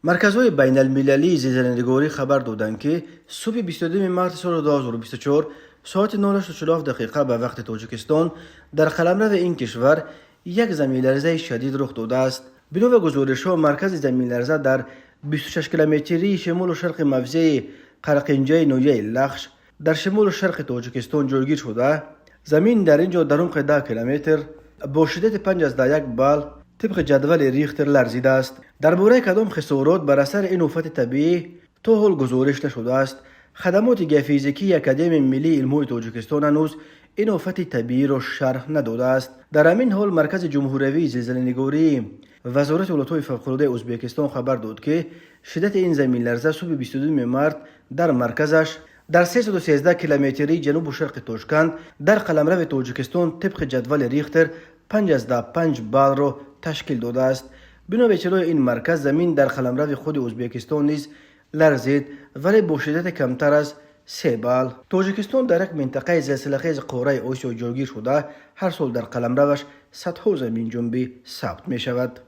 مرکزهای بین المللی زلزله‌نگاری خبر دادند که صبح 22 مارس سال 2024 ساعت 9:47 دقیقه به وقت تاجیکستان در قلمرو این کشور یک زمین لرزه شدید رخ داده است. بنا به گزارش‌ها مرکز زمین لرزه در 26 کیلومتری شمال و شرق موضع قرقینجه نویه لخش در شمال و شرق تاجیکستان جایگیر شده. زمین در اینجا در عمق 10 کیلومتر با شدت 5.1 بال طبق جدول ریختر لرزیده است. درباره کدام خسارات بر اثر این آفت طبیعی تا حال گزارش نشده است. خدمات گیوفیزیکی اکادمی ملی علوم تاجیکستان هنوز این آفت طبیعی را شرح نداده است. در همین حال مرکز جمهوری زلزله‌نگاری وزارت ولایت‌های فوق‌العاده ازبکستان خبر داد که شدت این زمین لرزه صبح 22 مارس در مرکزش در 313 کیلومتری جنوب و شرق تاشکند در قلمرو تاجیکستان طبق جدول ریختر 5.5 بال را تشکیل داده است. بنا به اطلاع این مرکز زمین در قلمرو خود ازبکستان نیز لرزید ولی با شدت کمتر از 3 بال. تاجیکستان در یک منطقه زلزله‌خیز قاره آسیا جایگیر شده هر سال در قلمروش صدها زمین جنبی ثبت می شود.